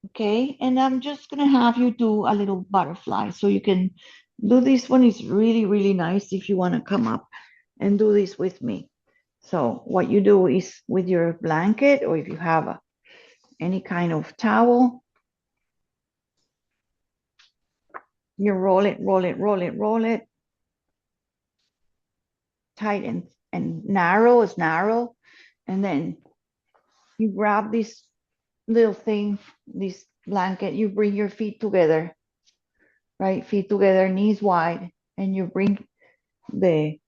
Okay, and I'm just gonna have you do a little butterfly. So you can do this one is really, really nice if you want to come up and do this with me. So what you do is with your blanket, or if you have any kind of towel, you roll it, roll it, roll it, roll it, tight and narrow as narrow. And then you grab this little thing, this blanket, you bring your feet together, right? Feet together, knees wide, and you bring the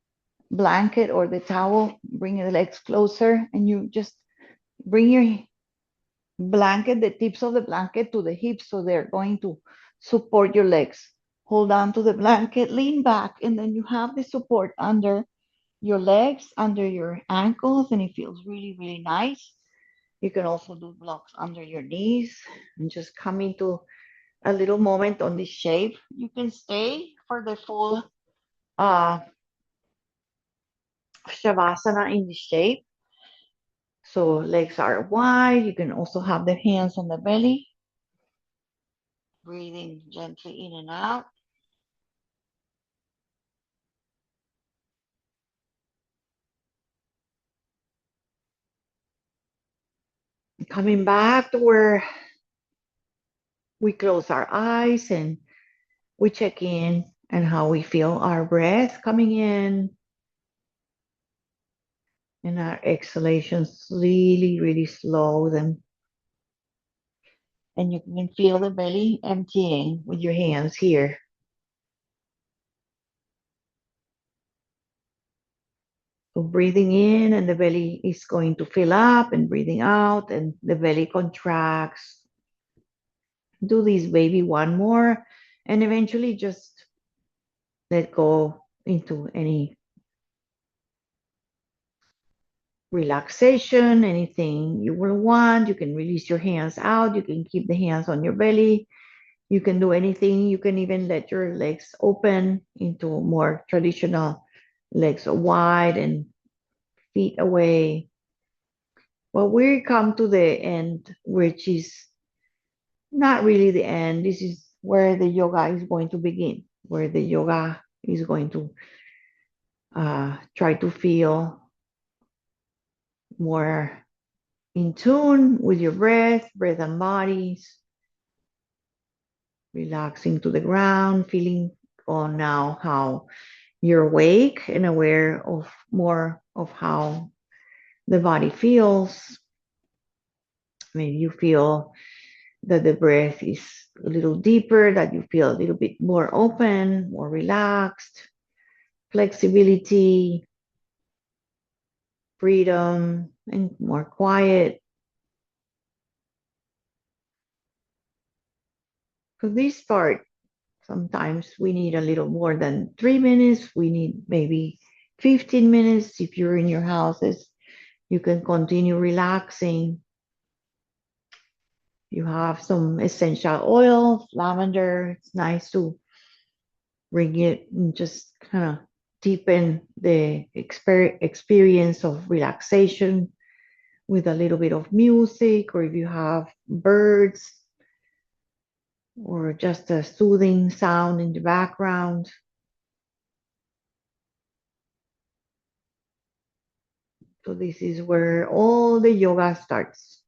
blanket or the towel, bring the legs closer, and you just bring your blanket, the tips of the blanket to the hips so they're going to support your legs. Hold on to the blanket, lean back, and then you have the support under your legs, under your ankles, and it feels really, really nice. You can also do blocks under your knees and just come into a little moment on this shape. You can stay for the full uh, shavasana in this shape. So legs are wide. You can also have the hands on the belly, breathing gently in and out. Coming back to where we close our eyes and we check in and how we feel our breath coming in and our exhalations really, really slow them. And you can feel the belly emptying with your hands here. So breathing in and the belly is going to fill up, and breathing out and the belly contracts. Do this maybe one more, and eventually just let go into any relaxation, anything you will want. You can release your hands out. You can keep the hands on your belly. You can do anything. You can even let your legs open into more traditional legs wide and feet away. Well, we come to the end, which is not really the end. This is where the yoga is going to begin, where the yoga is going to try to feel more in tune with your breath and bodies, relaxing to the ground, feeling on now how you're awake and aware of more of how the body feels. Maybe you feel that the breath is a little deeper, that you feel a little bit more open, more relaxed, flexibility, freedom, and more quiet. For this part, sometimes we need a little more than 3 minutes. We need maybe 15 minutes. If you're in your houses, you can continue relaxing. You have some essential oil, lavender. It's nice to bring it and just kind of deepen the experience of relaxation with a little bit of music, or if you have birds or just a soothing sound in the background. So this is where all the yoga starts.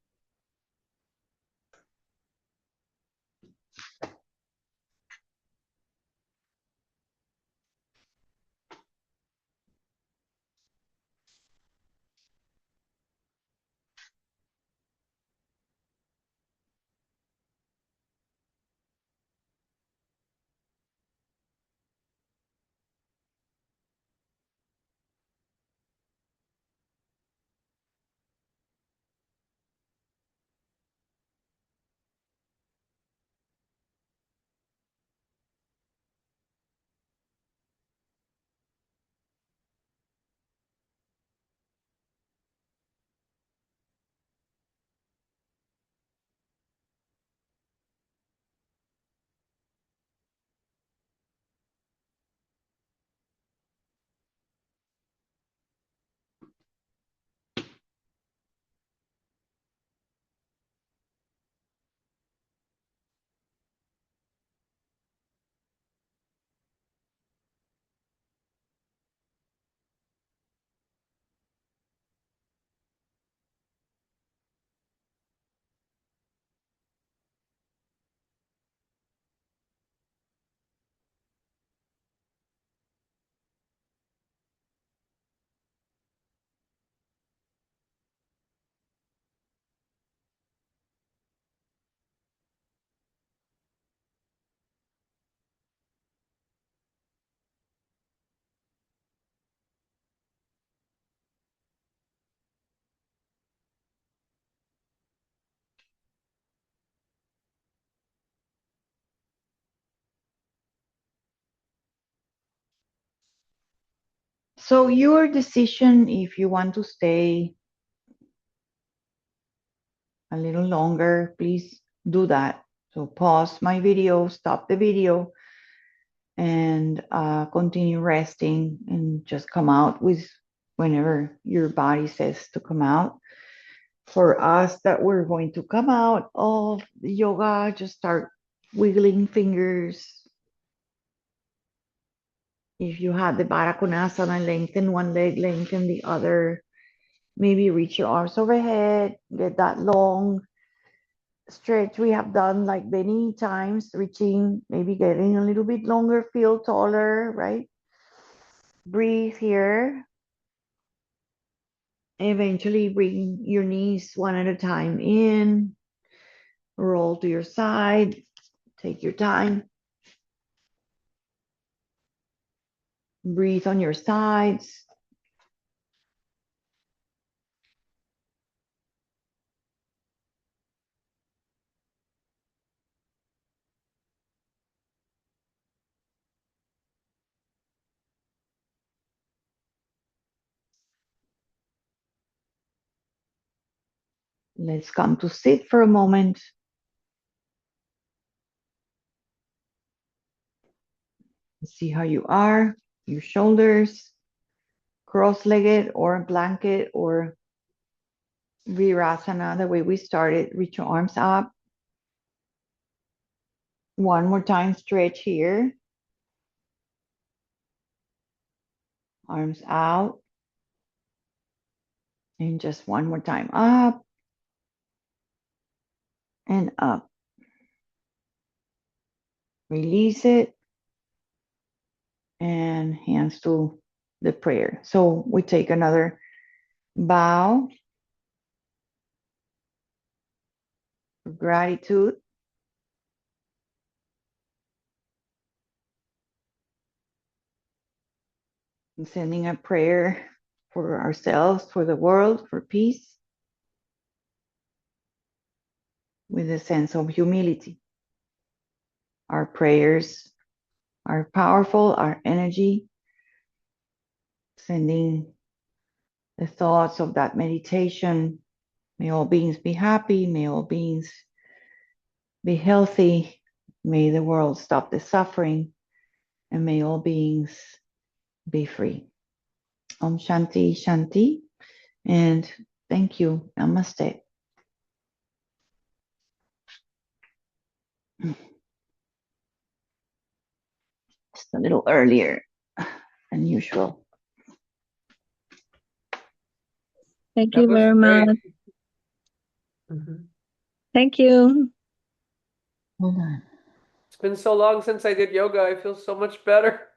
So your decision if you want to stay a little longer, please do that. So pause my video, stop the video, and continue resting and just come out with whenever your body says to come out. For us that we're going to come out of the yoga, just start wiggling fingers. If you had the bada konasana, lengthen one leg, lengthen the other. Maybe reach your arms overhead, get that long stretch we have done like many times, reaching, maybe getting a little bit longer, feel taller, right? Breathe here. Eventually bring your knees one at a time in, roll to your side, take your time. Breathe on your sides. Let's come to sit for a moment. See how you are, your shoulders, cross-legged or blanket or virasana, the way we started. Reach your arms up. One more time, stretch here. Arms out. And just one more time, up and up. Release it. And hands to the prayer. So we take another bow for gratitude. And sending a prayer for ourselves, for the world, for peace, with a sense of humility. Our prayers are powerful, our energy, sending the thoughts of that meditation. May all beings be happy, may all beings be healthy, may the world stop the suffering, and may all beings be free. Om Shanti Shanti, and thank you. Namaste. Just a little earlier than usual. Thank That you was very great. much. Thank you. Hold on. It's been so long since I did yoga. I feel so much better.